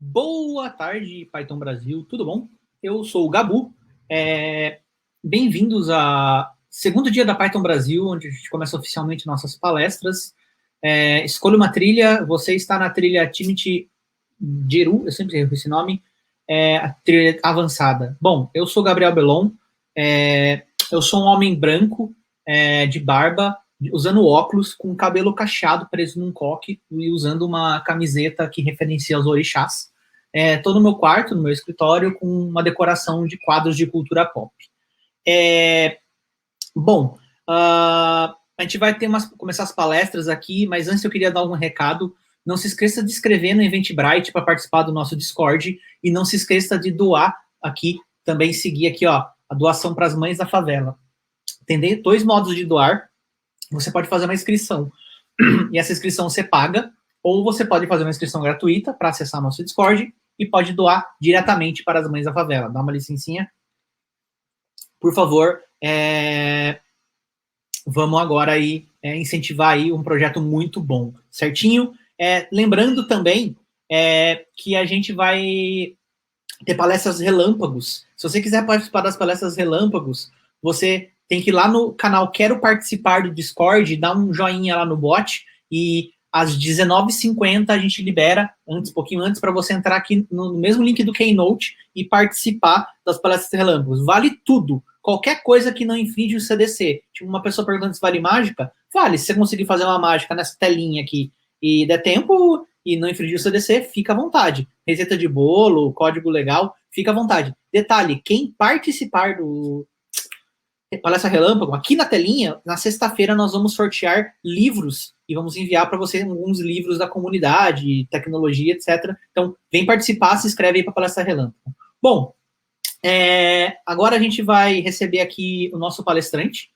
Boa tarde, Python Brasil, tudo bom? Eu sou o Gabu. Bem-vindos ao segundo dia da Python Brasil, onde a gente começa oficialmente nossas palestras. Escolha uma trilha, você está na trilha Timothy Geru, eu sempre erro esse nome, a trilha avançada. Bom, eu sou Gabriel Belon, eu sou um homem branco, de barba, usando óculos, com o cabelo cacheado preso num coque e usando uma camiseta que referencia os orixás. Estou no meu quarto, no meu escritório, com uma decoração de quadros de cultura pop. Bom, a gente vai ter começar as palestras aqui, mas antes eu queria dar um recado. Não se esqueça de escrever no Eventbrite para participar do nosso Discord e não se esqueça de doar aqui, também seguir aqui, ó, a doação para as mães da favela. Tem 2 modos de doar. Você pode fazer uma inscrição e essa inscrição você paga, ou você pode fazer uma inscrição gratuita para acessar nosso Discord e pode doar diretamente para as mães da favela. Dá uma licencinha. Por favor, vamos agora aí incentivar aí um projeto muito bom, certinho? Lembrando também que a gente vai ter palestras relâmpagos. Se você quiser participar das palestras relâmpagos, você tem que ir lá no canal Quero Participar do Discord, dar um joinha lá no bot e às 19h50 a gente libera, um pouquinho antes, para você entrar aqui no mesmo link do Keynote e participar das palestras relâmpagos. Vale tudo. Qualquer coisa que não infringe o CDC. Tipo, uma pessoa perguntando se vale mágica, vale. Se você conseguir fazer uma mágica nessa telinha aqui e der tempo e não infringir o CDC, fica à vontade. Receita de bolo, código legal, fica à vontade. Detalhe, quem participar do Palestra Relâmpago, aqui na telinha, na sexta-feira nós vamos sortear livros e vamos enviar para você alguns livros da comunidade, tecnologia, etc. Então, vem participar, se inscreve aí para a Palestra Relâmpago. Bom, agora a gente vai receber aqui o nosso palestrante.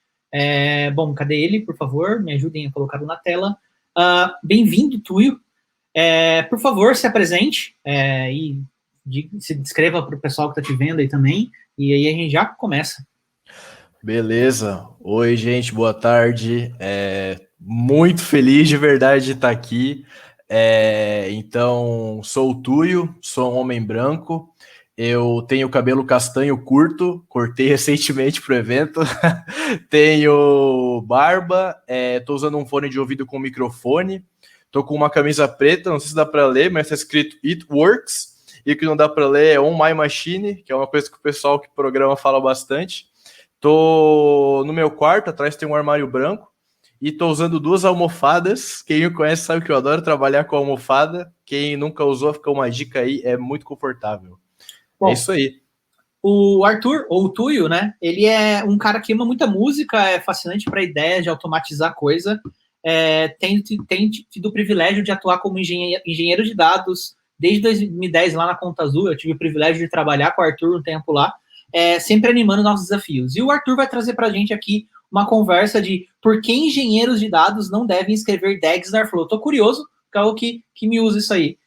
Bom, cadê ele, por favor? Me ajudem a colocá-lo na tela. Bem-vindo, Tuyo. Por favor, se apresente e se descreva para o pessoal que está te vendo aí também. E aí a gente já começa. Beleza. Oi, gente, boa tarde. Muito feliz de verdade de estar aqui. Então, sou o Tuyo, sou um homem branco. Eu tenho cabelo castanho curto, cortei recentemente para o evento. Tenho barba, estou usando um fone de ouvido com microfone. Estou com uma camisa preta, não sei se dá para ler, mas está escrito It Works. E o que não dá para ler é On My Machine, que é uma coisa que o pessoal que programa fala bastante. Tô no meu quarto, atrás tem um armário branco e tô usando 2 almofadas. Quem me conhece sabe que eu adoro trabalhar com almofada. Quem nunca usou, fica uma dica aí, é muito confortável. Bom, é isso aí. O Arthur, ou o Tuyo, né? Ele é um cara que ama muita música, é fascinante para a ideia de automatizar coisa. Tem tido o privilégio de atuar como engenheiro de dados desde 2010 lá na Conta Azul. Eu tive o privilégio de trabalhar com o Arthur um tempo lá. Sempre animando novos desafios. E o Arthur vai trazer para a gente aqui uma conversa de por que engenheiros de dados não devem escrever DAGs na Airflow. Estou curioso, que me usa isso aí.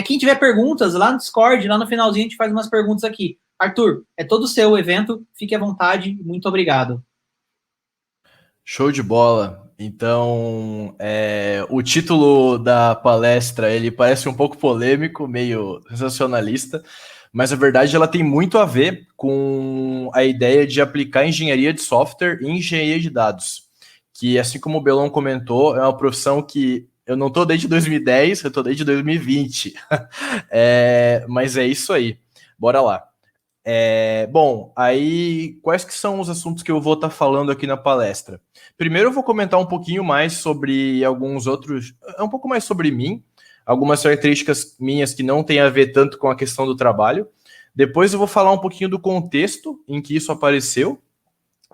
Quem tiver perguntas, lá no Discord, lá no finalzinho, a gente faz umas perguntas aqui. Arthur, é todo seu evento, fique à vontade, muito obrigado. Show de bola. Então, o título da palestra, ele parece um pouco polêmico, meio sensacionalista, mas a verdade ela tem muito a ver com a ideia de aplicar engenharia de software e engenharia de dados, que assim como o Belon comentou, é uma profissão que eu não estou desde 2010, eu estou desde 2020, mas é isso aí, bora lá. Bom, aí quais que são os assuntos que eu vou estar falando aqui na palestra? Primeiro eu vou comentar um pouquinho mais sobre alguns outros, um pouco mais sobre mim, algumas características minhas que não têm a ver tanto com a questão do trabalho. Depois eu vou falar um pouquinho do contexto em que isso apareceu,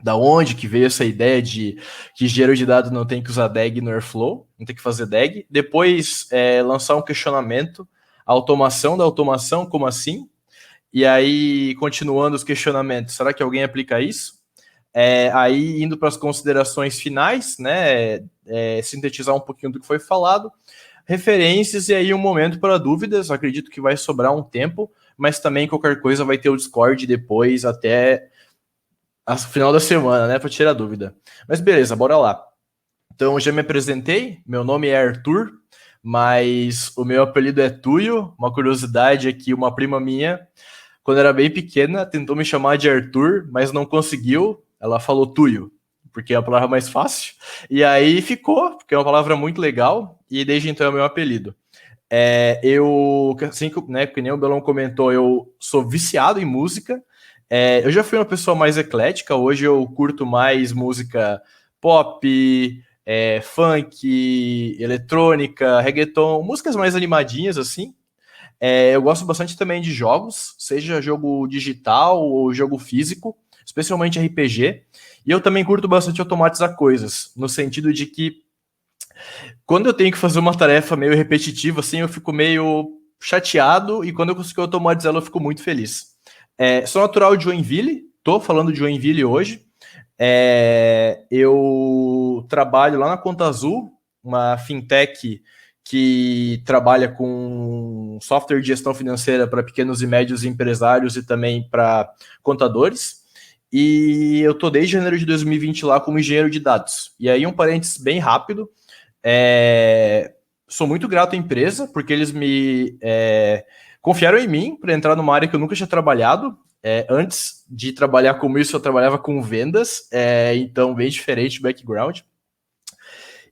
da onde que veio essa ideia de que engenheiro de dados não tem que usar DAG no Airflow, não tem que fazer DAG. Depois lançar um questionamento, a automação da automação, como assim? E aí, continuando os questionamentos, será que alguém aplica isso? Aí, indo para as considerações finais, né, sintetizar um pouquinho do que foi falado, referências e aí um momento para dúvidas, acredito que vai sobrar um tempo, mas também qualquer coisa vai ter o Discord depois até o final da semana, né, para tirar dúvida. Mas beleza, bora lá. Então, já me apresentei, meu nome é Arthur, mas o meu apelido é Tuyo. Uma curiosidade é que uma prima minha, quando era bem pequena, tentou me chamar de Arthur, mas não conseguiu. Ela falou Tuyo, porque é a palavra mais fácil. E aí ficou, porque é uma palavra muito legal, e desde então é o meu apelido. Eu, assim, né, que nem o Belão comentou, eu sou viciado em música. Eu já fui uma pessoa mais eclética, hoje eu curto mais música pop, funk, eletrônica, reggaeton, músicas mais animadinhas, assim. Eu gosto bastante também de jogos, seja jogo digital ou jogo físico, especialmente RPG. E eu também curto bastante automatizar coisas, no sentido de que quando eu tenho que fazer uma tarefa meio repetitiva, assim, eu fico meio chateado, e quando eu consigo automatizar ela, eu fico muito feliz. Sou natural de Joinville, tô falando de Joinville hoje. Eu trabalho lá na Conta Azul, uma fintech que trabalha com software de gestão financeira para pequenos e médios empresários e também para contadores. E eu tô desde janeiro de 2020 lá como engenheiro de dados. E aí um parênteses bem rápido, sou muito grato à empresa, porque eles me confiaram em mim para entrar numa área que eu nunca tinha trabalhado. Antes de trabalhar com isso, eu trabalhava com vendas, então bem diferente o background.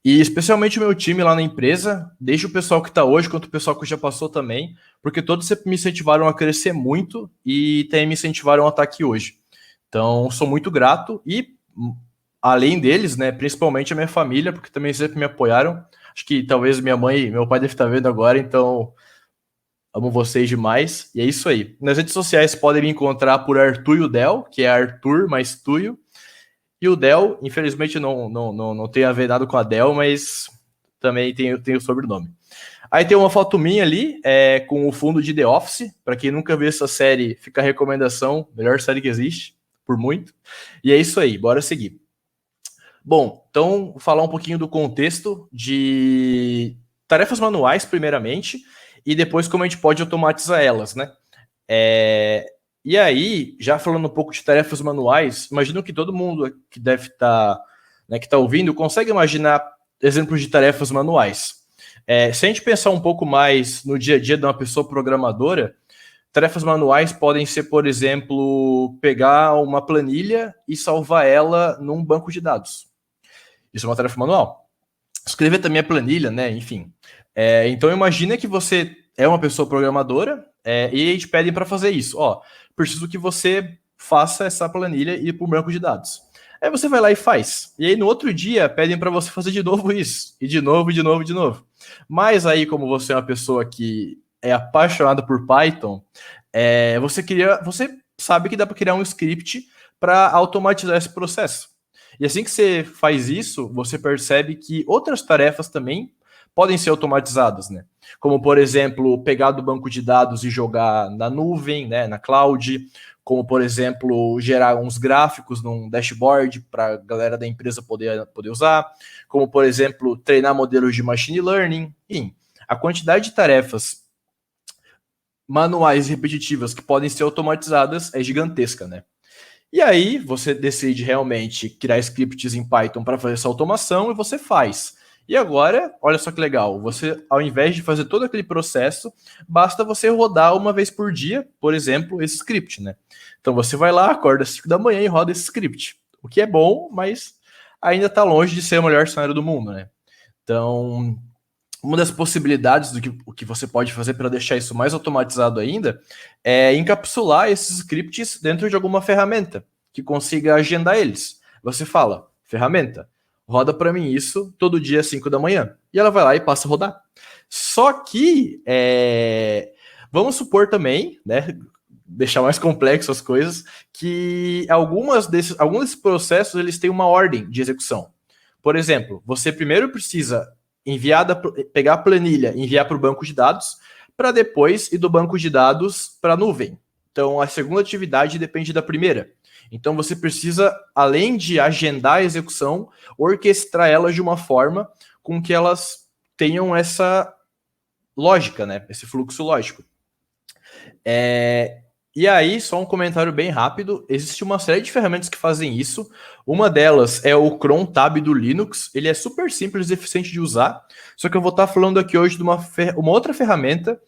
E especialmente o meu time lá na empresa, desde o pessoal que está hoje, quanto o pessoal que já passou também, porque todos sempre me incentivaram a crescer muito e também me incentivaram a estar aqui hoje. Então, sou muito grato e, além deles, né, principalmente a minha família, porque também sempre me apoiaram. Acho que talvez minha mãe e meu pai devem estar vendo agora, então amo vocês demais. E é isso aí. Nas redes sociais podem me encontrar por Arthur e o Del, que é Arthur mais Tuyo. E o Del, infelizmente, não tem a ver nada com a Del, mas também tem o sobrenome. Aí tem uma foto minha ali, com o fundo de The Office. Para quem nunca viu essa série, fica a recomendação. Melhor série que existe, por muito. E é isso aí, bora seguir. Bom, então, vou falar um pouquinho do contexto de tarefas manuais, primeiramente, e depois como a gente pode automatizar elas, né? E aí, já falando um pouco de tarefas manuais, imagino que todo mundo que deve estar, né, que está ouvindo, consegue imaginar exemplos de tarefas manuais. Se a gente pensar um pouco mais no dia a dia de uma pessoa programadora, tarefas manuais podem ser, por exemplo, pegar uma planilha e salvar ela num banco de dados. Isso é uma tarefa manual. Escrever também a planilha, né? Enfim. Então imagina que você é uma pessoa programadora e te pedem para fazer isso. Preciso que você faça essa planilha e ir para o banco de dados. Aí você vai lá e faz. E aí no outro dia pedem para você fazer de novo isso. E de novo, de novo, de novo. Mas aí, como você é uma pessoa que é apaixonada por Python, você sabe que dá para criar um script para automatizar esse processo. E assim que você faz isso, você percebe que outras tarefas também podem ser automatizadas, né? Como, por exemplo, pegar do banco de dados e jogar na nuvem, né, na cloud, como, por exemplo, gerar uns gráficos num dashboard para a galera da empresa poder usar, como, por exemplo, treinar modelos de machine learning, enfim, a quantidade de tarefas manuais e repetitivas que podem ser automatizadas é gigantesca, né? E aí você decide realmente criar scripts em Python para fazer essa automação e você faz. E agora, olha só que legal, você, ao invés de fazer todo aquele processo, basta você rodar uma vez por dia, por exemplo, esse script, né? Então você vai lá, acorda às 5 da manhã e roda esse script. O que é bom, mas ainda está longe de ser o melhor cenário do mundo, né? Então, uma das possibilidades do que você pode fazer para deixar isso mais automatizado ainda é encapsular esses scripts dentro de alguma ferramenta que consiga agendar eles. Você fala, ferramenta, roda para mim isso todo dia às 5 da manhã. E ela vai lá e passa a rodar. Só que, vamos supor também, né, deixar mais complexo as coisas, que alguns desses processos eles têm uma ordem de execução. Por exemplo, você primeiro precisa pegar a planilha e enviar para o banco de dados, para depois ir do banco de dados para a nuvem. Então, a segunda atividade depende da primeira. Então, você precisa, além de agendar a execução, orquestrar elas de uma forma com que elas tenham essa lógica, né? Esse fluxo lógico. E aí, só um comentário bem rápido, existe uma série de ferramentas que fazem isso. Uma delas é o Cron Tab do Linux. Ele é super simples e eficiente de usar, só que eu vou estar falando aqui hoje de uma outra ferramenta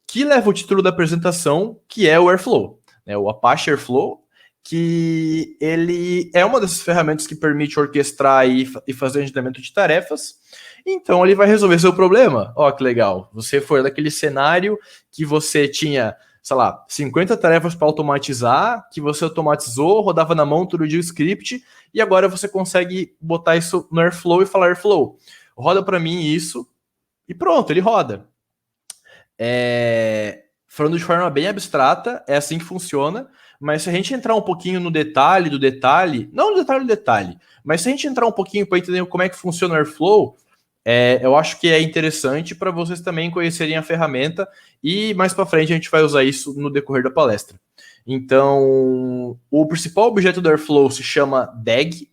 que leva o título da apresentação, que é o Airflow, né? O Apache Airflow, que ele é uma dessas ferramentas que permite orquestrar e fazer agendamento de tarefas. Então ele vai resolver seu problema. Ó, que legal. Você foi daquele cenário que você tinha, sei lá, 50 tarefas para automatizar, que você automatizou, rodava na mão todo dia o script, e agora você consegue botar isso no Airflow e falar: Airflow, roda para mim isso, e pronto, ele roda. Falando de forma bem abstrata, é assim que funciona, mas se a gente entrar um pouquinho no detalhe do detalhe, não no detalhe do detalhe, mas se a gente entrar um pouquinho para entender como é que funciona o Airflow, eu acho que é interessante para vocês também conhecerem a ferramenta, e mais para frente a gente vai usar isso no decorrer da palestra. Então, o principal objeto do Airflow se chama DAG,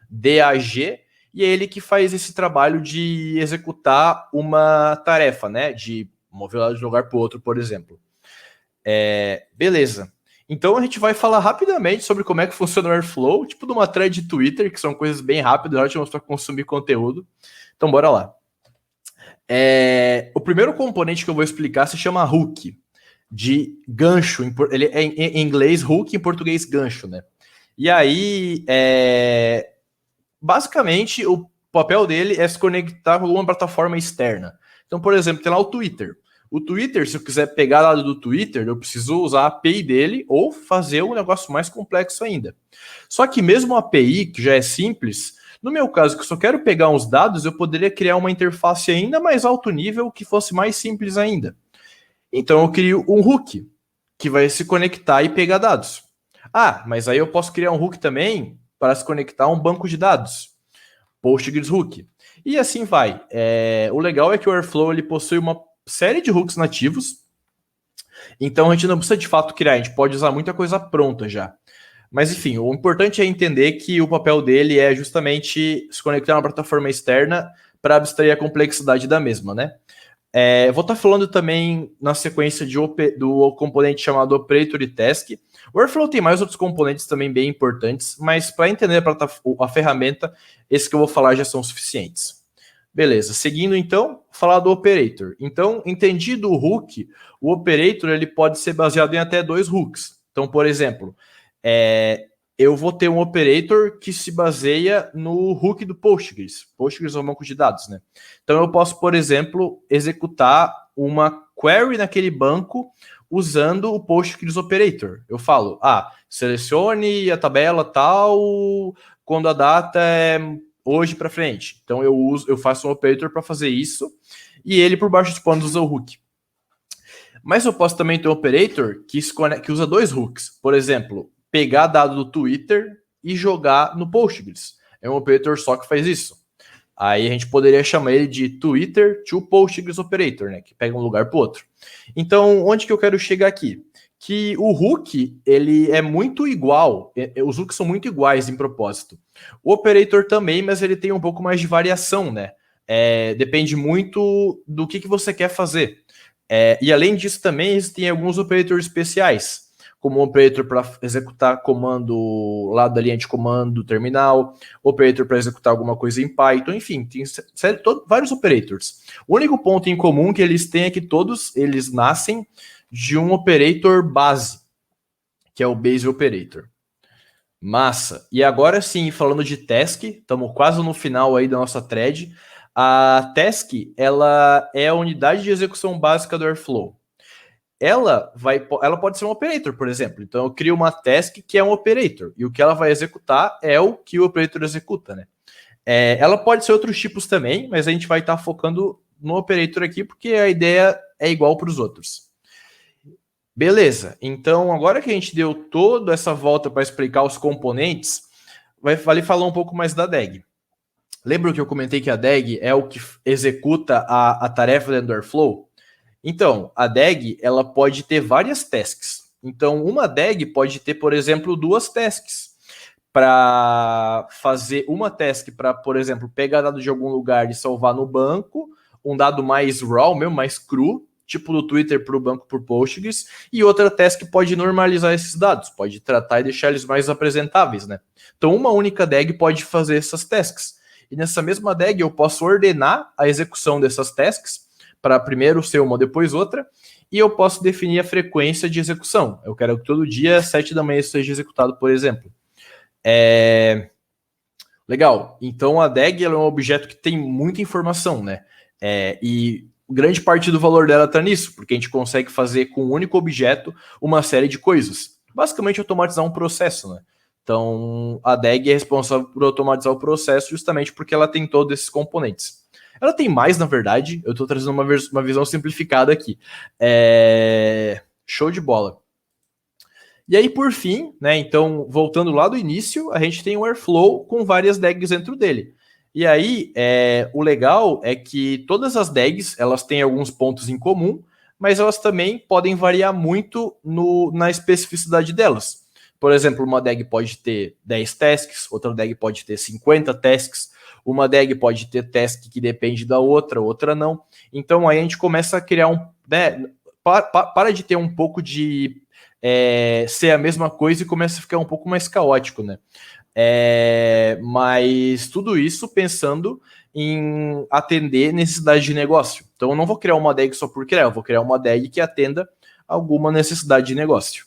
D-A-G, e é ele que faz esse trabalho de executar uma tarefa, né? De mover ela de um lugar para o outro, por exemplo. Beleza. Então a gente vai falar rapidamente sobre como é que funciona o Airflow, tipo de uma thread de Twitter, que são coisas bem rápidas, ótimas para consumir conteúdo. Então bora lá. O primeiro componente que eu vou explicar se chama hook, de gancho. Ele é em inglês hook, em português gancho, né? E aí, basicamente, o papel dele é se conectar com alguma plataforma externa. Então, por exemplo, tem lá o Twitter. O Twitter, se eu quiser pegar dado do Twitter, eu preciso usar a API dele ou fazer um negócio mais complexo ainda. Só que mesmo a API, que já é simples, no meu caso, que eu só quero pegar uns dados, eu poderia criar uma interface ainda mais alto nível que fosse mais simples ainda. Então eu crio um hook, que vai se conectar e pegar dados. Ah, mas aí eu posso criar um hook também para se conectar a um banco de dados. Postgres Hook. E assim vai. O legal é que o Airflow ele possui uma série de hooks nativos, então a gente não precisa de fato criar, a gente pode usar muita coisa pronta já. Mas enfim, o importante é entender que o papel dele é justamente se conectar a uma plataforma externa para abstrair a complexidade da mesma, né? Eu vou estar falando também na sequência do componente chamado Operator e Task. O Airflow tem mais outros componentes também bem importantes, mas para entender a ferramenta, esses que eu vou falar já são suficientes. Beleza, seguindo então, falar do Operator. Então, entendido o hook, o Operator ele pode ser baseado em até 2 hooks. Então, por exemplo, eu vou ter um operator que se baseia no hook do Postgres. Postgres é um banco de dados, né? Então eu posso, por exemplo, executar uma query naquele banco usando o Postgres Operator. Eu falo, selecione a tabela tal quando a data é hoje para frente. Então eu faço um operator para fazer isso e ele por baixo dos panos usa o hook. Mas eu posso também ter um operator que usa 2 hooks. Por exemplo, pegar dado do Twitter e jogar no Postgres. É um operator só que faz isso. Aí a gente poderia chamar ele de Twitter to Postgres Operator, né? Que pega um lugar para o outro. Então, onde que eu quero chegar aqui? Que o hook, ele é muito igual. Os hooks são muito iguais em propósito. O operator também, mas ele tem um pouco mais de variação, né? Depende muito do que você quer fazer. E além disso também existem alguns operators especiais, como um operator para executar comando lá da linha de comando terminal, operator para executar alguma coisa em Python, enfim, tem vários operators. O único ponto em comum que eles têm é que todos eles nascem de um operator base, que é o base operator. Massa. E agora sim, falando de task, estamos quase no final aí da nossa thread. A task, ela é a unidade de execução básica do Airflow. Ela pode ser um operator, por exemplo. Então eu crio uma task que é um operator, e o que ela vai executar é o que o operator executa, né? Ela pode ser outros tipos também, mas a gente vai estar focando no operator aqui, porque a ideia é igual para os outros. Beleza, então agora que a gente deu toda essa volta para explicar os componentes, vale falar um pouco mais da DAG. Lembra que eu comentei que a DAG é o que executa a tarefa dentro do Airflow? Então, a DAG ela pode ter várias tasks. Então, uma DAG pode ter, por exemplo, 2 tasks. Para fazer uma task para, por exemplo, pegar dado de algum lugar e salvar no banco, um dado mais raw, mesmo mais cru, tipo do Twitter para o banco por Postgres, e outra task pode normalizar esses dados, pode tratar e deixar eles mais apresentáveis, né? Então, uma única DAG pode fazer essas tasks. E nessa mesma DAG eu posso ordenar a execução dessas tasks para primeiro ser uma, depois outra, e eu posso definir a frequência de execução. Eu quero que todo dia, às 7 da manhã, isso seja executado, por exemplo. Legal. Então, a DAG ela é um objeto que tem muita informação, né? E grande parte do valor dela está nisso, porque a gente consegue fazer com um único objeto uma série de coisas. Basicamente, automatizar um processo, né? Então, a DAG é responsável por automatizar o processo justamente porque ela tem todos esses componentes. Ela tem mais, na verdade. Eu estou trazendo uma visão simplificada aqui. Show de bola. E aí, por fim, né? Então, voltando lá do início, a gente tem o Airflow com várias DAGs dentro dele. E aí, o legal é que todas as DAGs, elas têm alguns pontos em comum, mas elas também podem variar muito na especificidade delas. Por exemplo, uma DAG pode ter 10 tasks, outra DAG pode ter 50 tasks, uma DAG pode ter task que depende da outra, outra não. Então, aí a gente começa a criar para de ter um pouco de ser a mesma coisa e começa a ficar um pouco mais caótico, né? Mas tudo isso pensando em atender necessidade de negócio. Então eu não vou criar uma DAG só por criar, eu vou criar uma DAG que atenda alguma necessidade de negócio.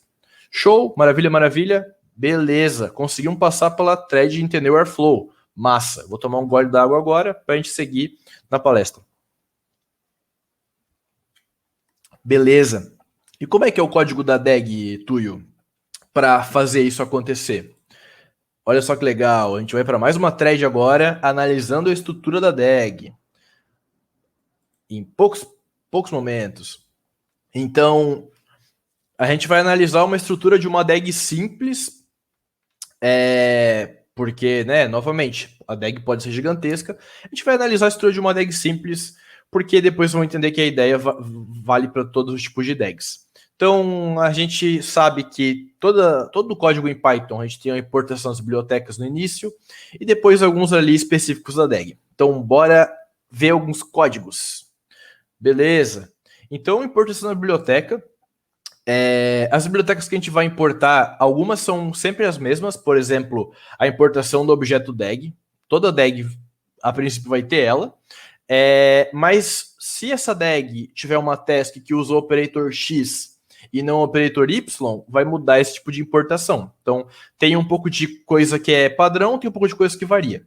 Show, maravilha, maravilha. Beleza, conseguimos passar pela thread e entender o Airflow. Massa, vou tomar um gole d'água agora para a gente seguir na palestra. Beleza. E como é que é o código da DAG, Tuyo, para fazer isso acontecer? Olha só que legal, a gente vai para mais uma thread agora, analisando a estrutura da DAG. Em poucos momentos. Então, a gente vai analisar uma estrutura de uma DAG simples, porque, né, novamente, a DAG pode ser gigantesca. A gente vai analisar a estrutura de uma DAG simples, porque depois vão entender que a ideia vale para todos os tipos de DAGs. Então, a gente sabe que todo o código em Python, a gente tem a importação das bibliotecas no início e depois alguns ali específicos da DAG. Então, bora ver alguns códigos. Beleza. Então, importação da biblioteca. As bibliotecas que a gente vai importar, algumas são sempre as mesmas. Por exemplo, a importação do objeto DAG. Toda DAG, a princípio, vai ter ela. Mas se essa DAG tiver uma task que usa o operator X e não o operator Y, vai mudar esse tipo de importação. Então, tem um pouco de coisa que é padrão, tem um pouco de coisa que varia.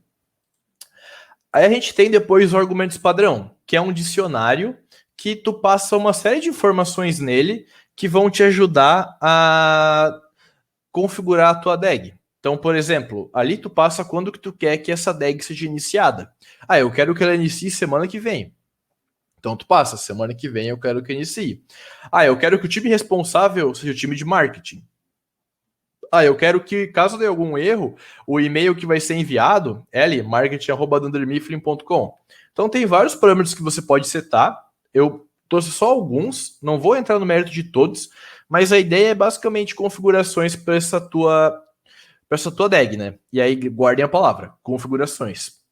Aí a gente tem depois os argumentos padrão, que é um dicionário que tu passa uma série de informações nele que vão te ajudar a configurar a tua DAG. Então, por exemplo, ali tu passa quando que tu quer que essa DAG seja iniciada. Eu quero que ela inicie semana que vem. Então tu passa, semana que vem eu quero que inicie. Eu quero que o time responsável seja o time de marketing. Eu quero que, caso dê algum erro, o e-mail que vai ser enviado é marketing@dundermifflin.com. Então tem vários parâmetros que você pode setar. Eu trouxe só alguns, não vou entrar no mérito de todos, mas a ideia é basicamente configurações para essa tua DAG, né? E aí guardem a palavra, configurações.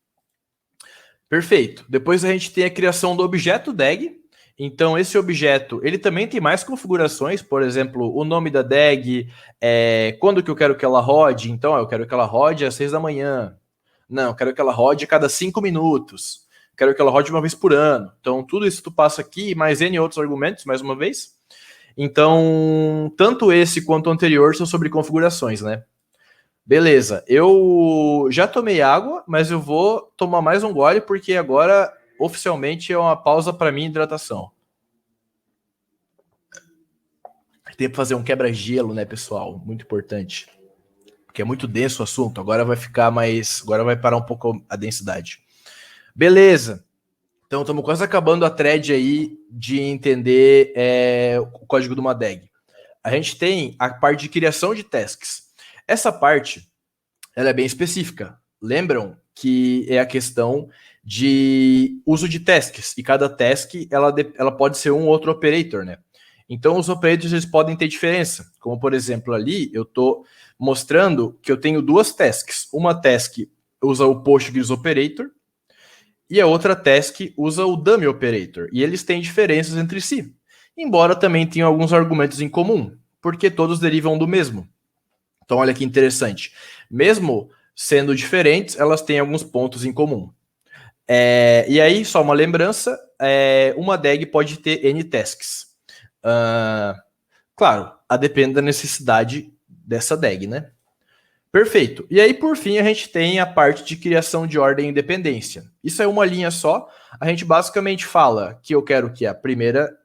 Perfeito. Depois a gente tem a criação do objeto DAG. Então, esse objeto, ele também tem mais configurações. Por exemplo, o nome da DAG, quando que eu quero que ela rode. Então, eu quero que ela rode às 6 da manhã. Não, eu quero que ela rode a cada 5 minutos. Quero que ela rode uma vez por ano. Então, tudo isso tu passa aqui, mais N outros argumentos, mais uma vez. Então, tanto esse quanto o anterior são sobre configurações, né? Beleza, eu já tomei água, mas eu vou tomar mais um gole, porque agora, oficialmente, é uma pausa para minha hidratação. Tem que fazer um quebra-gelo, né, pessoal? Muito importante. Porque é muito denso o assunto, agora vai ficar mais... Agora vai parar um pouco a densidade. Beleza. Então, estamos quase acabando a thread aí de entender o código de uma DAG. A gente tem a parte de criação de tasks. Essa parte, ela é bem específica. Lembram que é a questão de uso de tasks. E cada task, ela pode ser um ou outro operator, né? Então, os operators, eles podem ter diferença. Como, por exemplo, ali, eu estou mostrando que eu tenho duas tasks. Uma task usa o Postgres Operator e a outra task usa o Dummy Operator. E eles têm diferenças entre si. embora também tenham alguns argumentos em comum, porque todos derivam do mesmo. Então, olha que interessante. Mesmo sendo diferentes, elas têm alguns pontos em comum. E aí, só uma lembrança, uma DAG pode ter N tasks. Claro, a depender da necessidade dessa DAG, né? Perfeito. E aí, por fim, a gente tem a parte de criação de ordem e independência. Isso é uma linha só. A gente basicamente fala que eu quero que a primeira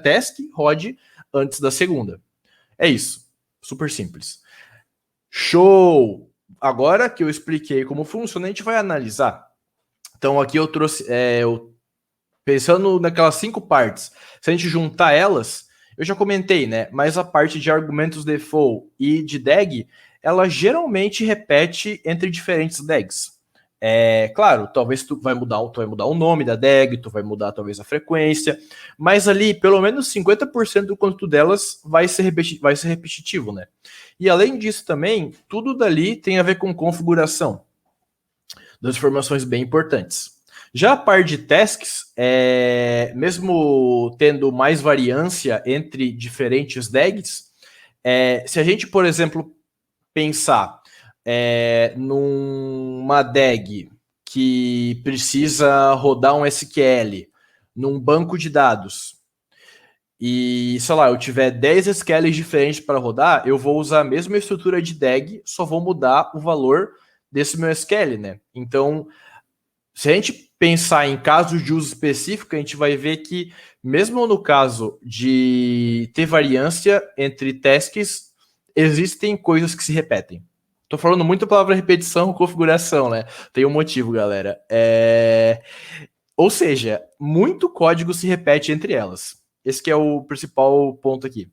task rode antes da segunda. É isso. Super simples. Show! Agora que eu expliquei como funciona, a gente vai analisar. Então, aqui eu trouxe... pensando naquelas 5 partes, se a gente juntar elas, eu já comentei, né? Mas a parte de argumentos default e de DAG, ela geralmente repete entre diferentes DAGs. Claro, talvez tu vai mudar o nome da DAG, tu vai mudar talvez a frequência, mas ali pelo menos 50% do conteúdo delas vai ser repetitivo, né? E além disso também, tudo dali tem a ver com configuração. Das informações bem importantes. Já a parte de tasks, mesmo tendo mais variância entre diferentes DAGs, se a gente, por exemplo, pensar numa DAG que precisa rodar um SQL num banco de dados e, sei lá, eu tiver 10 SQLs diferentes para rodar, eu vou usar a mesma estrutura de DAG, só vou mudar o valor desse meu SQL, né? Então, se a gente pensar em casos de uso específico, a gente vai ver que, mesmo no caso de ter variância entre tasks, existem coisas que se repetem. Tô falando muito a palavra repetição, configuração, né? Tem um motivo, galera. Ou seja, muito código se repete entre elas. Esse que é o principal ponto aqui.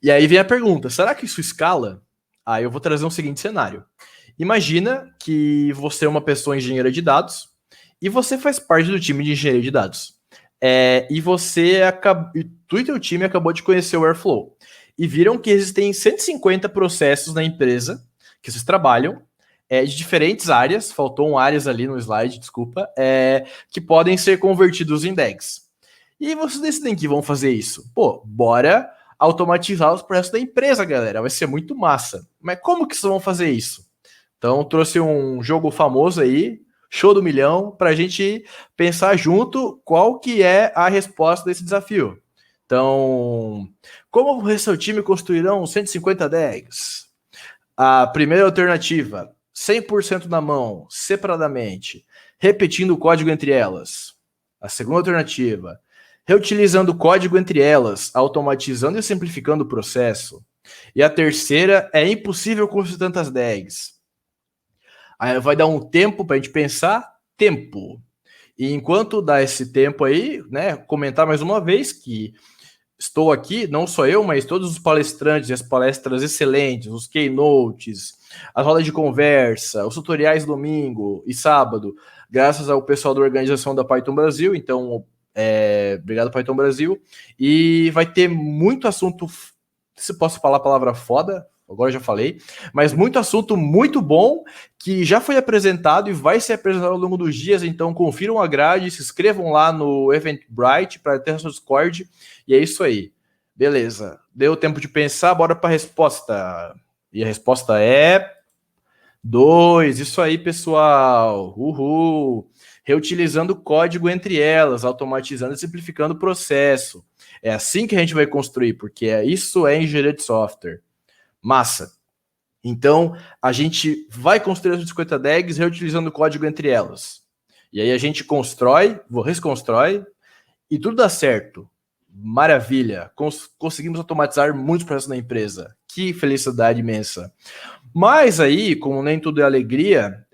E aí vem a pergunta, será que isso escala? Aí eu vou trazer um seguinte cenário. Imagina que você é uma pessoa engenheira de dados e você faz parte do time de engenharia de dados. E tu e teu time acabou de conhecer o Airflow e viram que existem 150 processos na empresa que vocês trabalham de diferentes áreas, faltou áreas ali no slide, desculpa, que podem ser convertidos em DAGs. E vocês decidem que vão fazer isso. Pô, bora automatizar os processos da empresa, galera. Vai ser muito massa. Mas como que vocês vão fazer isso? Então, trouxe um jogo famoso aí, show do milhão, para a gente pensar junto qual que é a resposta desse desafio. Então, como o seu time construirão 150 DAGs? A primeira alternativa, 100% na mão, separadamente, repetindo o código entre elas. A segunda alternativa, reutilizando o código entre elas, automatizando e simplificando o processo. E a terceira, é impossível construir tantas DAGs. Aí vai dar um tempo para a gente pensar, tempo. E enquanto dá esse tempo aí, né, comentar mais uma vez que estou aqui, não só eu, mas todos os palestrantes, as palestras excelentes, os keynotes, as rodas de conversa, os tutoriais domingo e sábado, graças ao pessoal da organização da Python Brasil. Então, obrigado Python Brasil. E vai ter muito assunto, se posso falar a palavra foda, agora já falei, mas muito assunto muito bom que já foi apresentado e vai ser apresentado ao longo dos dias, então confiram a grade, se inscrevam lá no Eventbrite para ter seu Discord, e é isso aí. Beleza, deu tempo de pensar, bora para a resposta. E a resposta é 2, isso aí, pessoal. Uhul. Reutilizando código entre elas, automatizando e simplificando o processo. É assim que a gente vai construir, porque isso é engenharia de software. Massa. Então, a gente vai construir as 50 DAGs reutilizando o código entre elas. E aí a gente reconstrói, e tudo dá certo. Maravilha. Conseguimos automatizar muitos processos na empresa. Que felicidade imensa. Mas aí, como nem tudo é alegria,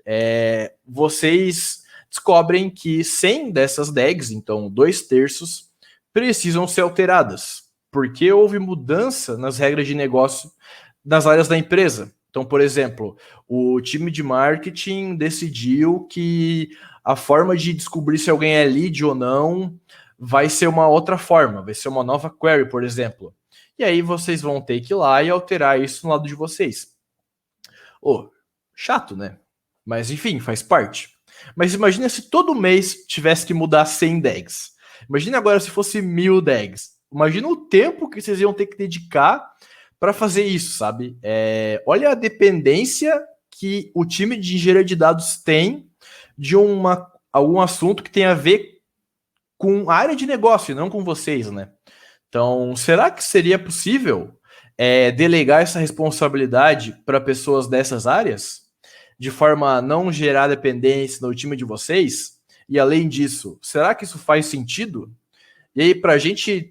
vocês descobrem que 100 dessas DAGs, então 2/3, precisam ser alteradas, porque houve mudança nas regras de negócio das áreas da empresa. Então, por exemplo, o time de marketing decidiu que a forma de descobrir se alguém é lead ou não vai ser uma outra forma, vai ser uma nova query, por exemplo. E aí vocês vão ter que ir lá e alterar isso no lado de vocês. Chato, né? Mas enfim, faz parte. Mas imagina se todo mês tivesse que mudar 100 DAGs. Imagina agora se fosse 1000 DAGs. Imagina o tempo que vocês iam ter que dedicar para fazer isso, sabe? Olha a dependência que o time de engenharia de dados tem de algum assunto que tem a ver com a área de negócio, não com vocês, né? Então, será que seria possível delegar essa responsabilidade para pessoas dessas áreas, de forma a não gerar dependência no time de vocês? E além disso, será que isso faz sentido? E aí, para a gente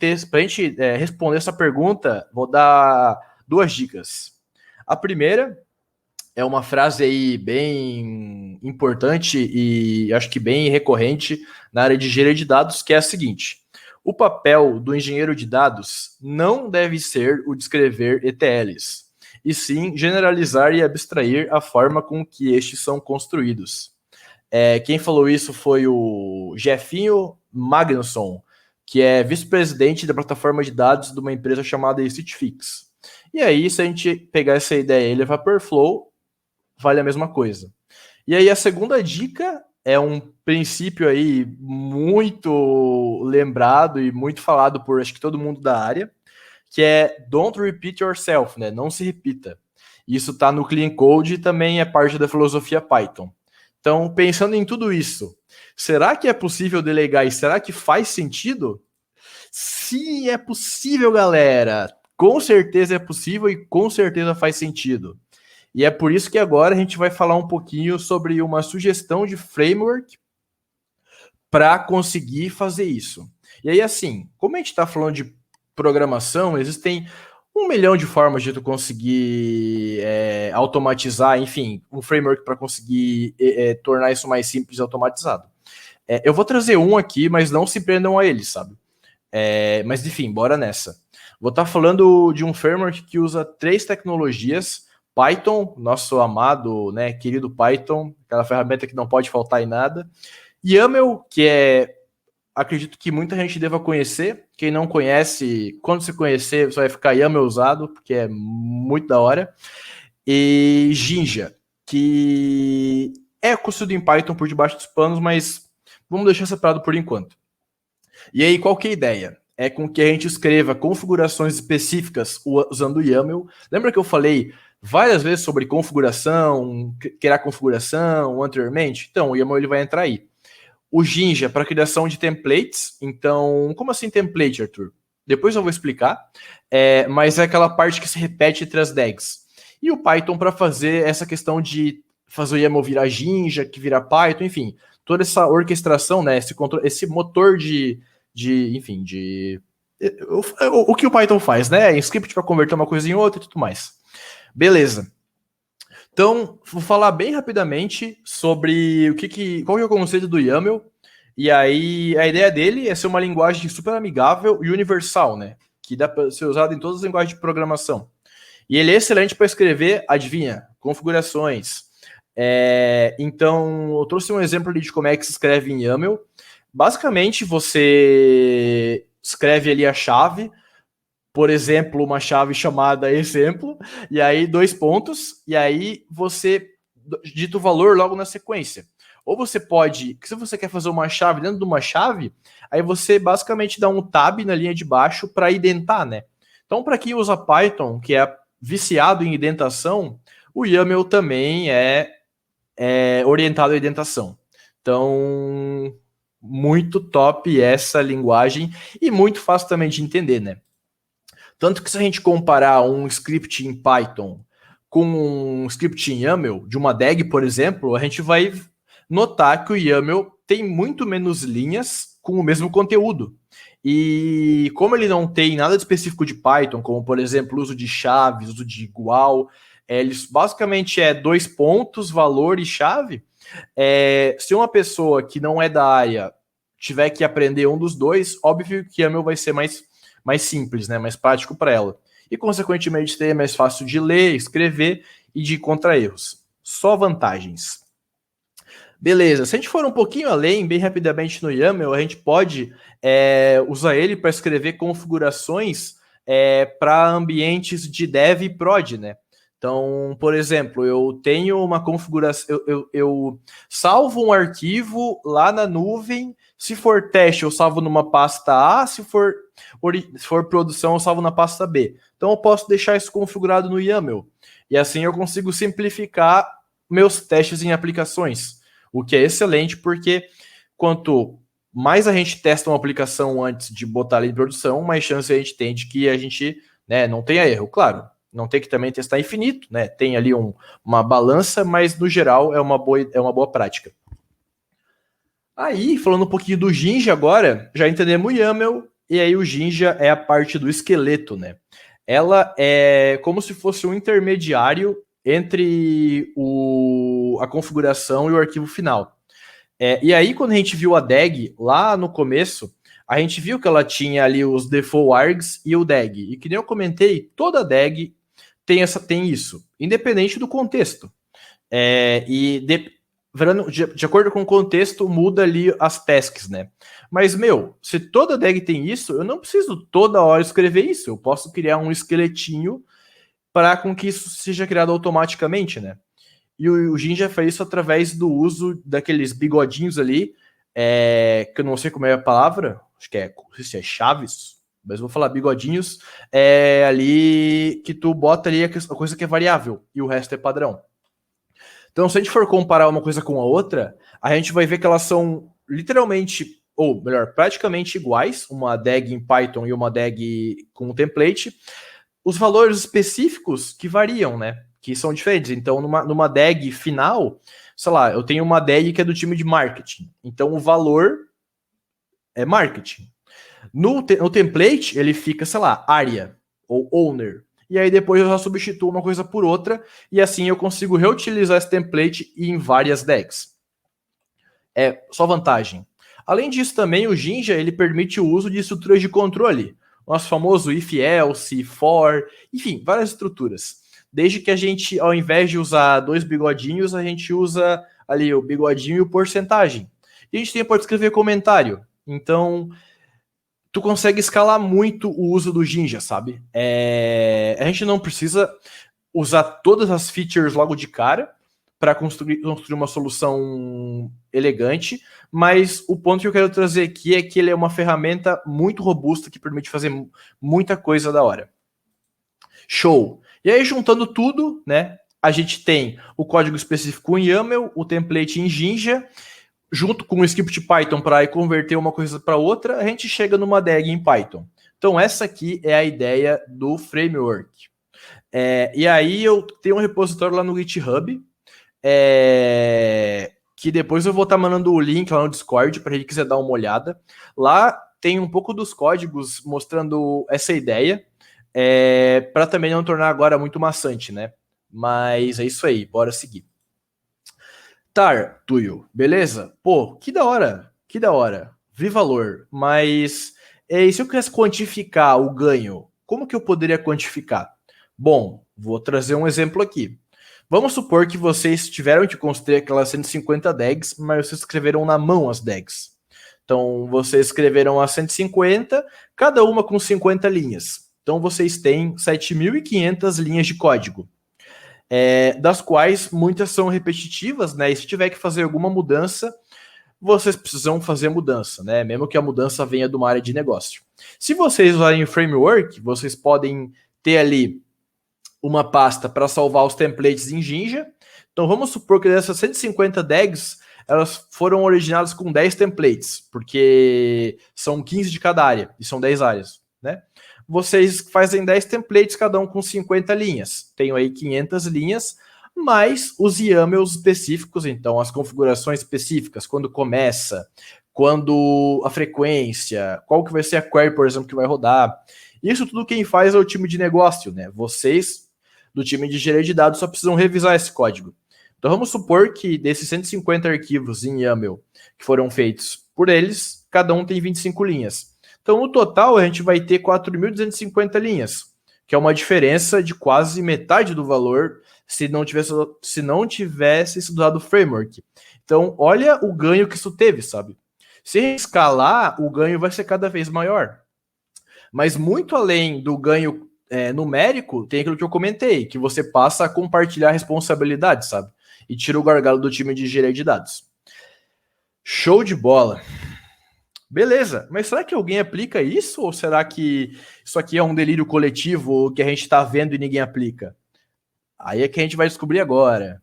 responder essa pergunta, vou dar 2 dicas. A primeira é uma frase aí bem importante e acho que bem recorrente na área de engenharia de dados, que é a seguinte: o papel do engenheiro de dados não deve ser o de escrever ETLs, e sim generalizar e abstrair a forma com que estes são construídos. Quem falou isso foi o Jefinho Magnusson, que é vice-presidente da plataforma de dados de uma empresa chamada Stitchfix. E aí, se a gente pegar essa ideia e levar para o Airflow, vale a mesma coisa. E aí, a segunda dica é um princípio aí muito lembrado e muito falado por acho que todo mundo da área, que é don't repeat yourself, né? Não se repita. Isso está no Clean Code e também é parte da filosofia Python. Então, pensando em tudo isso, será que é possível delegar e será que faz sentido? Sim, é possível, galera. Com certeza é possível e com certeza faz sentido. E é por isso que agora a gente vai falar um pouquinho sobre uma sugestão de framework para conseguir fazer isso. E aí, assim, como a gente está falando de programação, existem 1 milhão de formas de tu conseguir automatizar, enfim, um framework para conseguir tornar isso mais simples e automatizado. Eu vou trazer um aqui, mas não se prendam a ele, sabe? Mas, enfim, bora nessa. Vou estar falando de um framework que usa 3 tecnologias: Python, nosso amado, né, querido Python, aquela ferramenta que não pode faltar em nada. YAML, que acredito que muita gente deva conhecer. Quem não conhece, quando você conhecer, você vai ficar YAML usado, porque é muito da hora. E Jinja, que é construído em Python por debaixo dos panos, mas vamos deixar separado por enquanto. E aí, qual que é a ideia? É com que a gente escreva configurações específicas usando o YAML. Lembra que eu falei várias vezes sobre configuração, criar configuração anteriormente? Então, o YAML ele vai entrar aí. O Jinja para criação de templates. Então, como assim template, Arthur? Depois eu vou explicar. Mas é aquela parte que se repete entre as DAGs. E o Python para fazer essa questão de fazer o YAML virar Jinja, que vira Python, enfim. Toda essa orquestração, né? Esse motor o que o Python faz, né? Script para converter uma coisa em outra e tudo mais. Beleza. Então, vou falar bem rapidamente sobre qual que é o conceito do YAML. E aí, a ideia dele é ser uma linguagem super amigável e universal, né? Que dá para ser usado em todas as linguagens de programação. E ele é excelente para escrever, adivinha, configurações. Então, eu trouxe um exemplo ali de como é que se escreve em YAML. Basicamente, você escreve ali a chave, por exemplo, uma chave chamada exemplo, e aí 2 pontos, e aí você digita o valor logo na sequência. Ou você pode, se você quer fazer uma chave dentro de uma chave, aí você basicamente dá um tab na linha de baixo para identar, né? Então, para quem usa Python, que é viciado em indentação, o YAML também é orientado à indentação. Então, muito top essa linguagem e muito fácil também de entender, né? Tanto que se a gente comparar um script em Python com um script em YAML, de uma DAG, por exemplo, a gente vai notar que o YAML tem muito menos linhas com o mesmo conteúdo. E como ele não tem nada de específico de Python, como, por exemplo, uso de chaves, uso de igual, eles basicamente 2 pontos, valor e chave. Se uma pessoa que não é da área tiver que aprender um dos dois, óbvio que YAML vai ser mais simples, né? Mais prático para ela. E, consequentemente, é mais fácil de ler, escrever e de encontrar erros. Só vantagens. Beleza, se a gente for um pouquinho além, bem rapidamente no YAML, a gente pode usar ele para escrever configurações para ambientes de dev e prod, né? Então, por exemplo, eu tenho uma configuração, eu salvo um arquivo lá na nuvem. Se for teste, eu salvo numa pasta A. Se for produção, eu salvo na pasta B. Então, eu posso deixar isso configurado no YAML. E assim eu consigo simplificar meus testes em aplicações, o que é excelente, porque quanto mais a gente testa uma aplicação antes de botar ela em produção, mais chance a gente tem de que a gente, né, não tenha erro. Claro, não tem que também testar infinito, né? Tem ali uma balança, mas no geral é uma boa prática. Aí, falando um pouquinho do Jinja agora, já entendemos o YAML, e aí o Jinja é a parte do esqueleto, né? Ela é como se fosse um intermediário entre a configuração e o arquivo final. E aí, quando a gente viu a DAG lá no começo, a gente viu que ela tinha ali os default args e o DAG. E que nem eu comentei, toda DAG tem isso, independente do contexto. De acordo com o contexto, muda ali as tasks, né? Mas, se toda DAG tem isso, eu não preciso toda hora escrever isso. Eu posso criar um esqueletinho para com que isso seja criado automaticamente, né? E o Jinja fez isso através do uso daqueles bigodinhos ali, que eu não sei como é a palavra, acho que não sei se é chaves, mas vou falar bigodinhos, ali que tu bota ali a coisa que é variável e o resto é padrão. Então, se a gente for comparar uma coisa com a outra, a gente vai ver que elas são literalmente, ou melhor, praticamente iguais, uma DAG em Python e uma DAG com template. Os valores específicos que variam, né? Que são diferentes. Então, numa DAG final, sei lá, eu tenho uma DAG que é do time de marketing. Então, o valor é marketing. No template, ele fica, sei lá, área ou owner. E aí depois eu já substituo uma coisa por outra, e assim eu consigo reutilizar esse template em várias DAGs. É só vantagem. Além disso também, o Jinja ele permite o uso de estruturas de controle. O nosso famoso if, else, for, enfim, várias estruturas. Desde que a gente, ao invés de usar 2 bigodinhos, a gente usa ali o bigodinho e o porcentagem. E a gente pode escrever comentário. Então, tu consegue escalar muito o uso do Jinja, sabe? A gente não precisa usar todas as features logo de cara para construir uma solução elegante, mas o ponto que eu quero trazer aqui é que ele é uma ferramenta muito robusta que permite fazer muita coisa da hora. Show! E aí, juntando tudo, né? A gente tem o código específico em YAML, o template em Jinja, junto com o script Python para converter uma coisa para outra, a gente chega numa DAG em Python. Então, essa aqui é a ideia do framework. E aí, eu tenho um repositório lá no GitHub, que depois eu vou estar mandando o link lá no Discord para quem quiser dar uma olhada. Lá tem um pouco dos códigos mostrando essa ideia, para também não tornar agora muito maçante, né? Mas é isso aí, bora seguir. Tuyo, beleza? Pô, que da hora, vi valor, mas e se eu quisesse quantificar o ganho, como que eu poderia quantificar? Bom, vou trazer um exemplo aqui. Vamos supor que vocês tiveram que construir aquelas 150 DAGs, mas vocês escreveram na mão as DAGs. Então, vocês escreveram as 150, cada uma com 50 linhas. Então, vocês têm 7.500 linhas de código. Das quais muitas são repetitivas, né? E se tiver que fazer alguma mudança, vocês precisam fazer mudança, né? Mesmo que a mudança venha de uma área de negócio. Se vocês usarem o framework, vocês podem ter ali uma pasta para salvar os templates em Jinja. Então vamos supor que dessas 150 DAGs, elas foram originadas com 10 templates, porque são 15 de cada área, e são 10 áreas, né? Vocês fazem 10 templates, cada um com 50 linhas. Tenho aí 500 linhas, mais os YAMLs específicos, então as configurações específicas, quando começa, quando a frequência, qual que vai ser a query, por exemplo, que vai rodar. Isso tudo quem faz é o time de negócio, né? Vocês, do time de engenharia de dados, só precisam revisar esse código. Então vamos supor que desses 150 arquivos em YAML que foram feitos por eles, cada um tem 25 linhas. Então, no total, a gente vai ter 4.250 linhas, que é uma diferença de quase metade do valor se não tivesse estudado o framework. Então, olha o ganho que isso teve, sabe? Se escalar, o ganho vai ser cada vez maior. Mas muito além do ganho numérico, tem aquilo que eu comentei, que você passa a compartilhar responsabilidades, sabe? E tira o gargalo do time de engenharia de dados. Show de bola. Beleza, mas será que alguém aplica isso? Ou será que isso aqui é um delírio coletivo que a gente está vendo e ninguém aplica? Aí é que a gente vai descobrir agora.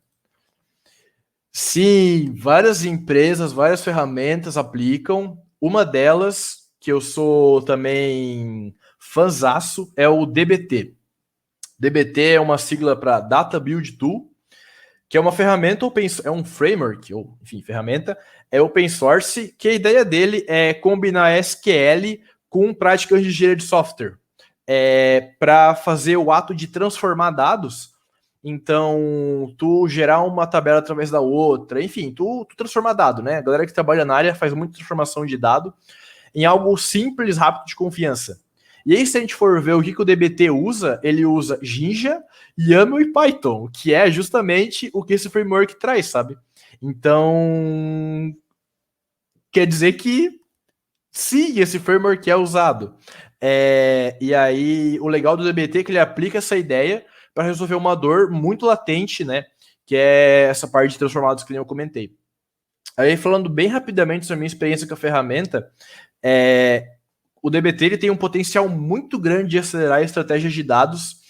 Sim, várias empresas, várias ferramentas aplicam. Uma delas, que eu sou também fãzaço, é o DBT. DBT é uma sigla para Data Build Tool, que é uma ferramenta é um framework, ou enfim, ferramenta, é open source, que a ideia dele é combinar SQL com práticas de engenharia de software, para fazer o ato de transformar dados. Então, tu gerar uma tabela através da outra, enfim, tu transformar dado, né? A galera que trabalha na área faz muita transformação de dado em algo simples, rápido, de confiança. E aí, se a gente for ver o que o DBT usa, ele usa Jinja, YAML e Python, que é justamente o que esse framework traz, sabe? Então, quer dizer que sim, esse framework é usado. E aí, o legal do DBT é que ele aplica essa ideia para resolver uma dor muito latente, né? Que é essa parte de transformados que nem eu comentei. Aí, falando bem rapidamente sobre a minha experiência com a ferramenta, o DBT ele tem um potencial muito grande de acelerar estratégias de dados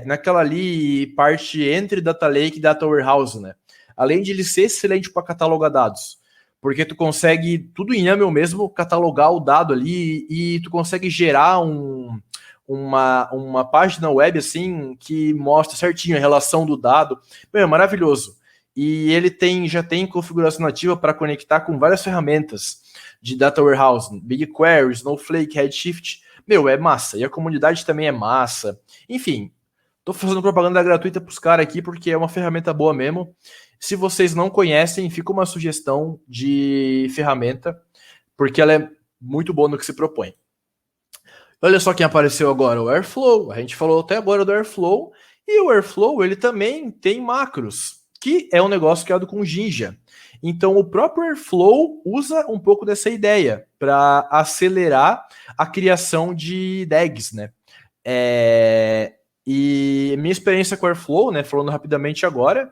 naquela ali parte entre Data Lake e Data Warehouse, né? Além de ele ser excelente para catalogar dados, porque tu consegue, tudo em YAML mesmo, catalogar o dado ali e tu consegue gerar uma página web assim que mostra certinho a relação do dado. É maravilhoso. E ele já tem configuração nativa para conectar com várias ferramentas de Data Warehouse, BigQuery, Snowflake, Redshift. É massa. E a comunidade também é massa. Enfim, tô fazendo propaganda gratuita para os caras aqui porque é uma ferramenta boa mesmo. Se vocês não conhecem, fica uma sugestão de ferramenta, porque ela é muito boa no que se propõe. Olha só quem apareceu agora, o Airflow. A gente falou até agora do Airflow. E o Airflow, ele também tem macros, que é um negócio criado com Jinja. Então, o próprio Airflow usa um pouco dessa ideia para acelerar a criação de DAGs, né? E minha experiência com o Airflow, né, falando rapidamente agora,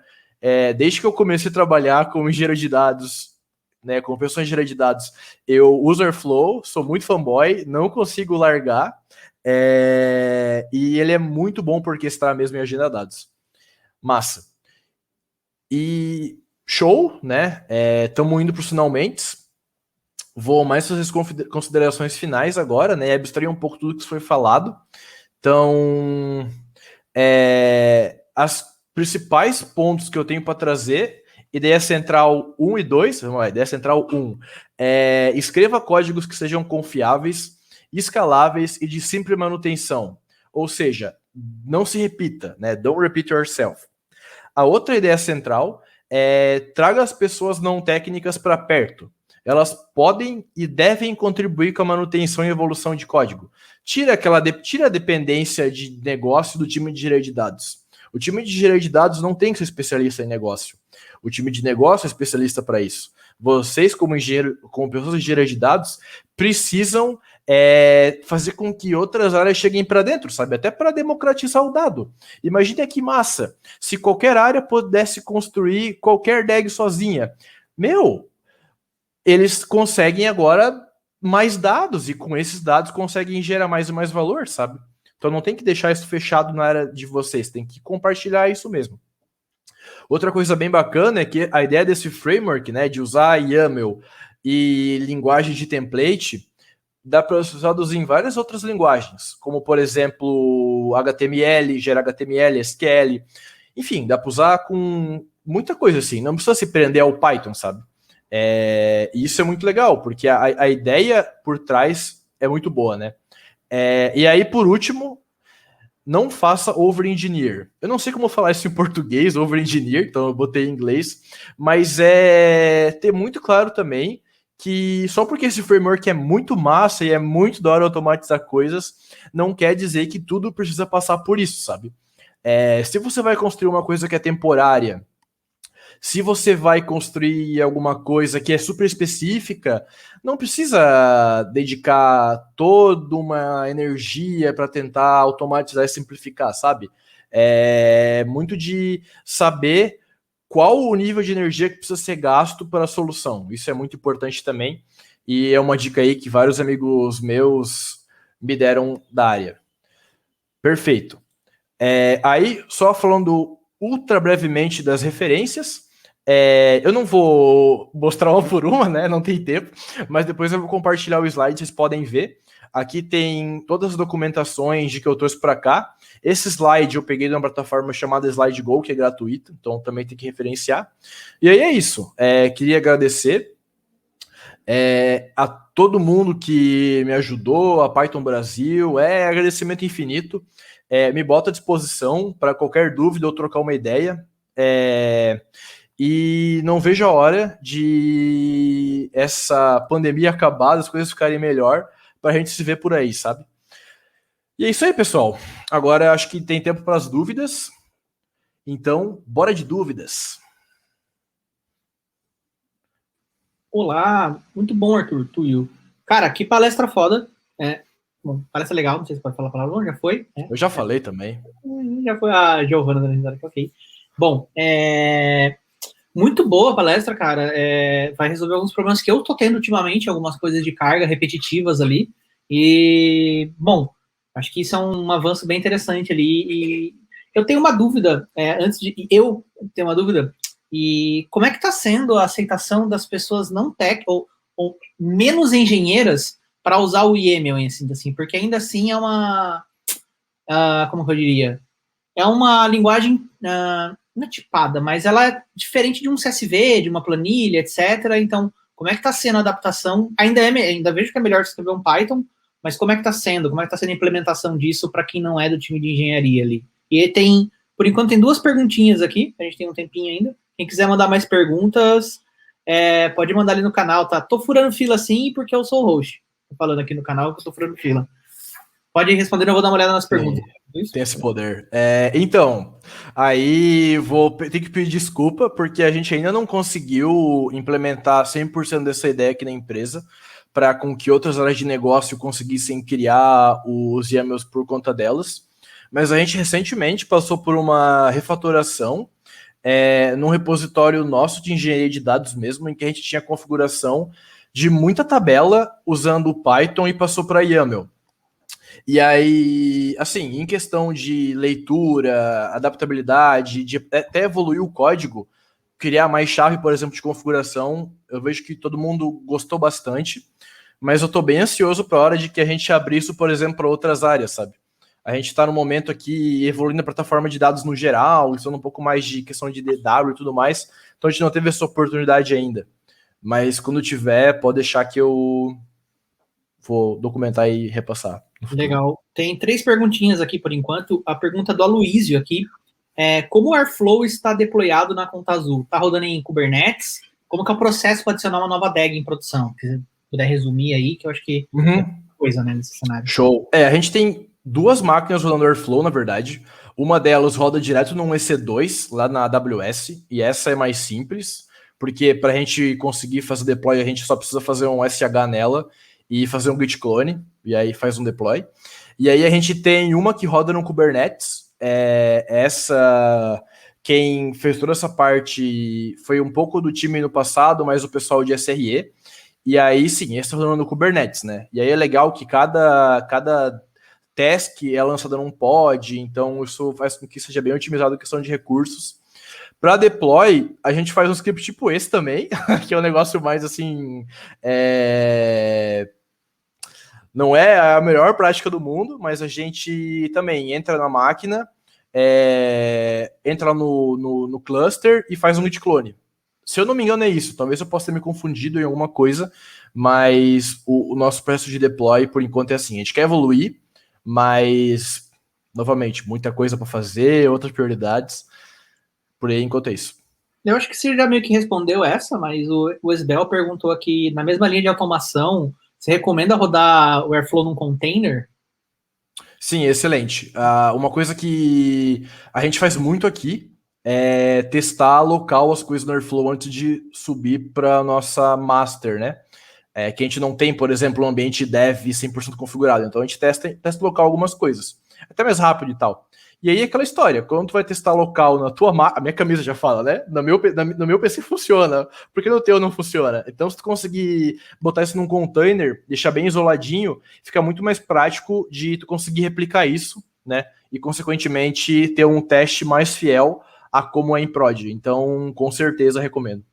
desde que eu comecei a trabalhar como engenheiro de dados, né, como pessoa engenheiro de dados, eu uso Airflow, sou muito fanboy, não consigo largar, e ele é muito bom porque está mesmo em agenda de dados. Massa. E show, né? Estamos indo para os finalmente. Vou mais fazer as considerações finais agora, né? Abstrair um pouco tudo que foi falado. Então, as principais pontos que eu tenho para trazer, ideia central 1 e 2, vamos lá, ideia central 1, escreva códigos que sejam confiáveis, escaláveis e de simples manutenção. Ou seja, não se repita, né? Don't repeat yourself. A outra ideia central traga as pessoas não técnicas para perto. Elas podem e devem contribuir com a manutenção e evolução de código. Tira a dependência de negócio do time de engenharia de dados. O time de engenharia de dados não tem que ser especialista em negócio. O time de negócio é especialista para isso. Vocês, como pessoas de engenharia de dados, precisam fazer com que outras áreas cheguem para dentro, sabe? Até para democratizar o dado. Imagine que massa, se qualquer área pudesse construir qualquer DAG sozinha. Eles conseguem agora mais dados e com esses dados conseguem gerar mais e mais valor, sabe? Então não tem que deixar isso fechado na área de vocês, tem que compartilhar isso mesmo. Outra coisa bem bacana é que a ideia desse framework, né, de usar YAML e linguagem de template, dá para ser usados em várias outras linguagens, como, por exemplo, HTML, gera HTML, SQL, enfim, dá para usar com muita coisa assim, não precisa se prender ao Python, sabe? E isso é muito legal, porque a ideia por trás é muito boa, né? E aí, por último, não faça over-engineer. Eu não sei como falar isso em português, over-engineer, então eu botei em inglês, mas ter muito claro também que só porque esse framework é muito massa e é muito da hora automatizar coisas, não quer dizer que tudo precisa passar por isso, sabe? Se você vai construir uma coisa que é temporária, Se você vai construir alguma coisa que é super específica, não precisa dedicar toda uma energia para tentar automatizar e simplificar, sabe? É muito de saber qual o nível de energia que precisa ser gasto para a solução. Isso é muito importante também. E é uma dica aí que vários amigos meus me deram da área. Perfeito. Aí, só falando ultra brevemente das referências, eu não vou mostrar uma por uma, né? Não tem tempo, mas depois eu vou compartilhar o slide, vocês podem ver. Aqui tem todas as documentações de que eu trouxe para cá. Esse slide eu peguei de uma plataforma chamada SlideGo, que é gratuita, então também tem que referenciar. E aí é isso. Queria agradecer a todo mundo que me ajudou, a Python Brasil, agradecimento infinito. Me bota à disposição para qualquer dúvida ou trocar uma ideia. E não vejo a hora de essa pandemia acabar, as coisas ficarem melhor, para a gente se ver por aí, sabe? E é isso aí, pessoal. Agora acho que tem tempo para as dúvidas. Então, bora de dúvidas. Olá, muito bom, Arthur, Tuyo. Cara, que palestra foda. Bom, palestra legal, não sei se pode falar a palavra, já foi. Eu já falei também. Já foi a Giovana da Risada, que ok. Bom, muito boa a palestra, cara. Vai resolver alguns problemas que eu tô tendo ultimamente, algumas coisas de carga repetitivas ali. E, bom, acho que isso é um avanço bem interessante ali. E eu tenho uma dúvida, eu tenho uma dúvida, e como é que está sendo a aceitação das pessoas não tech ou menos engenheiras para usar o YAML, assim, porque ainda assim é uma, como que eu diria, é uma linguagem não é tipada, mas ela é diferente de um CSV, de uma planilha, etc. Então, como é que está sendo a adaptação? Ainda vejo que é melhor escrever um Python, mas como é que está sendo? Como é que está sendo a implementação disso para quem não é do time de engenharia ali? E aí por enquanto, tem 2 perguntinhas aqui, a gente tem um tempinho ainda. Quem quiser mandar mais perguntas, pode mandar ali no canal, tá? Tô furando fila sim, porque eu sou o host. Tô falando aqui no canal que eu tô furando fila. Pode ir respondendo, eu vou dar uma olhada nas perguntas. Tem esse poder. Então, aí vou ter que pedir desculpa, porque a gente ainda não conseguiu implementar 100% dessa ideia aqui na empresa, para com que outras áreas de negócio conseguissem criar os YAMLs por conta delas. Mas a gente recentemente passou por uma refatoração num repositório nosso de engenharia de dados mesmo, em que a gente tinha configuração de muita tabela usando o Python e passou para YAML. E aí, assim, em questão de leitura, adaptabilidade, de até evoluir o código, criar mais chave, por exemplo, de configuração, eu vejo que todo mundo gostou bastante, mas eu estou bem ansioso para a hora de que a gente abrir isso, por exemplo, para outras áreas, sabe? A gente está no momento aqui evoluindo a plataforma de dados no geral, usando um pouco mais de questão de DW e tudo mais, então a gente não teve essa oportunidade ainda. Mas quando tiver, pode deixar que eu vou documentar e repassar. Legal. Tem 3 perguntinhas aqui por enquanto. A pergunta do Aloysio aqui como o Airflow está deployado na conta azul? Está rodando em Kubernetes? Como que é o processo para adicionar uma nova DAG em produção? Se puder resumir aí, que eu acho que é coisa, né, nesse cenário. Show. A gente tem 2 máquinas rodando Airflow, na verdade. Uma delas roda direto num EC2, lá na AWS, e essa é mais simples, porque para a gente conseguir fazer deploy, a gente só precisa fazer um SH nela e fazer um git clone, e aí faz um deploy. E aí a gente tem uma que roda no Kubernetes, quem fez toda essa parte foi um pouco do time no passado, mas o pessoal de SRE, e aí sim, esse está rodando no Kubernetes, né? E aí é legal que cada task é lançada num pod, então isso faz com que seja bem otimizado a questão de recursos. Para deploy, a gente faz um script tipo esse também, que é um negócio mais assim, não é a melhor prática do mundo, mas a gente também entra na máquina, entra no cluster e faz um git clone. Se eu não me engano é isso, talvez eu possa ter me confundido em alguma coisa, mas o nosso processo de deploy, por enquanto, é assim, a gente quer evoluir, mas, novamente, muita coisa para fazer, outras prioridades, por aí enquanto é isso. Eu acho que você já meio que respondeu essa, mas o Esbel perguntou aqui, na mesma linha de automação, você recomenda rodar o Airflow num container? Sim, excelente. Uma coisa que a gente faz muito aqui testar local as coisas no Airflow antes de subir para nossa master, né? Que a gente não tem, por exemplo, um ambiente dev 100% configurado. Então a gente testa local algumas coisas. Até mais rápido e tal. E aí aquela história, quando tu vai testar local na tua a minha camisa já fala, né? No meu PC funciona, porque no teu não funciona. Então se tu conseguir botar isso num container, deixar bem isoladinho, fica muito mais prático de tu conseguir replicar isso, né? E consequentemente ter um teste mais fiel a como é em prod. Então, com certeza recomendo.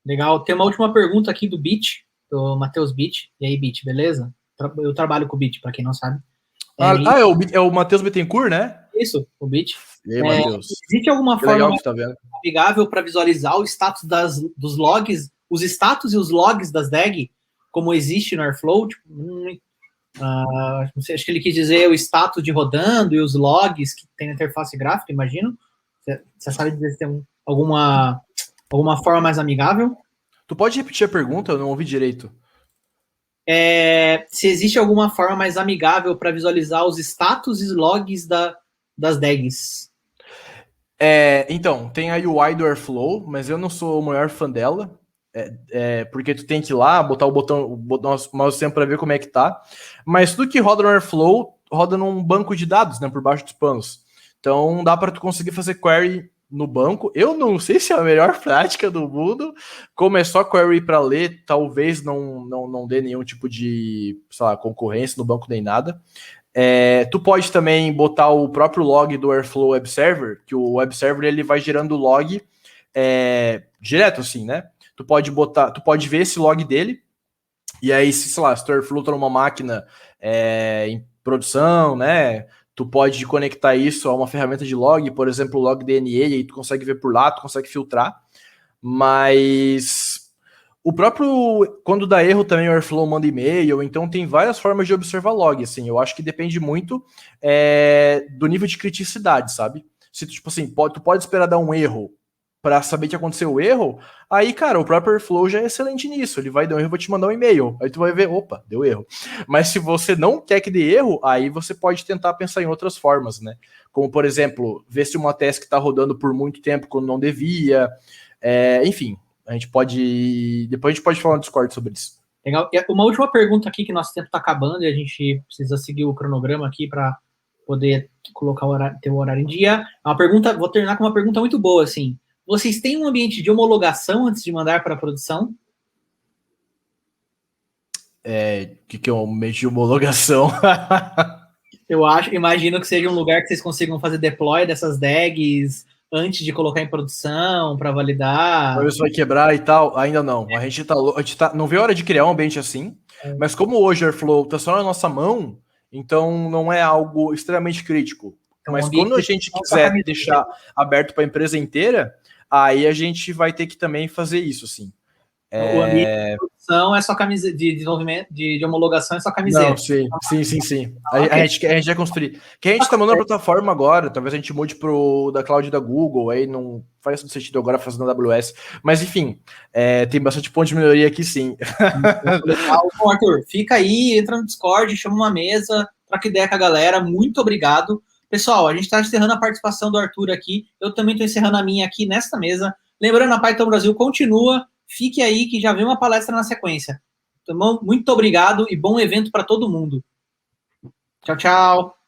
Legal. Tem uma última pergunta aqui do Bit, do Matheus Bit. E aí, Bit, beleza? Eu trabalho com o Bit, para quem não sabe. É o Matheus Bittencourt, né? Isso, o Bit. E aí, Matheus? Existe alguma Que forma legal que tá vendo. amigável para visualizar o status dos logs, os status e os logs das DAG, como existe no Airflow? Tipo, não sei, acho que ele quis dizer o status de rodando e os logs que tem na interface gráfica, imagino. Você sabe dizer se tem alguma forma mais amigável? Tu pode repetir a pergunta? Eu não ouvi direito. Se existe alguma forma mais amigável para visualizar os status e logs das DAGs. Então, tem a UI do Airflow, mas eu não sou o maior fã dela. Porque tu tem que ir lá, botar o mouse sempre para ver como é que tá. Mas tudo que roda no Airflow roda num banco de dados, né, por baixo dos panos. Então dá para tu conseguir fazer query no banco. Eu não sei se é a melhor prática do mundo. Como é só query para ler, talvez não dê nenhum tipo de, sei lá, concorrência no banco nem nada. Tu pode também botar o próprio log do Airflow Web Server, que o Web Server ele vai gerando log direto assim, né? Tu pode ver esse log dele, e aí, sei lá, se tu Airflow tá numa máquina em produção, né? Tu pode conectar isso a uma ferramenta de log, por exemplo, o log DNA, e aí tu consegue ver por lá, tu consegue filtrar. Mas o próprio, quando dá erro também o Airflow manda e-mail, então tem várias formas de observar log, assim, eu acho que depende muito do nível de criticidade, sabe? Se tu, tipo assim, tu pode esperar dar um erro para saber que aconteceu o erro, aí, cara, o próprio Airflow já é excelente nisso. Ele vai dar um erro, eu vou te mandar um e-mail. Aí tu vai ver, opa, deu erro. Mas se você não quer que dê erro, aí você pode tentar pensar em outras formas, né? Como, por exemplo, ver se uma task está rodando por muito tempo quando não devia. Enfim, depois a gente pode falar no Discord sobre isso. Legal. E uma última pergunta aqui, que nosso tempo está acabando e a gente precisa seguir o cronograma aqui para poder colocar ter o horário em dia. Vou terminar com uma pergunta muito boa, assim. Vocês têm um ambiente de homologação antes de mandar para a produção? O que é um ambiente de homologação? Imagino que seja um lugar que vocês consigam fazer deploy dessas DAGs antes de colocar em produção, para validar. Pra ver se vai quebrar e tal. Ainda não. A gente não vê a hora de criar um ambiente assim, mas como hoje o Airflow tá só na nossa mão, então não é algo extremamente crítico. Então, mas quando a gente quiser deixar aberto para a empresa inteira, aí a gente vai ter que também fazer isso, sim. O ambiente de produção é só camiseta, de desenvolvimento, de homologação é só camiseta. Não, sim. A gente vai construir. Que a gente tá mandando a plataforma agora, talvez a gente mude da cloud da Google, aí não faz todo sentido agora fazendo na AWS. Mas enfim, tem bastante ponto de melhoria aqui, sim. Bom, Arthur, fica aí, entra no Discord, chama uma mesa, troca ideia com a galera. Muito obrigado. Pessoal, a gente está encerrando a participação do Arthur aqui. Eu também estou encerrando a minha aqui nesta mesa. Lembrando, a Python Brasil continua. Fique aí que já vem uma palestra na sequência. Tá bom? Muito obrigado e bom evento para todo mundo. Tchau, tchau.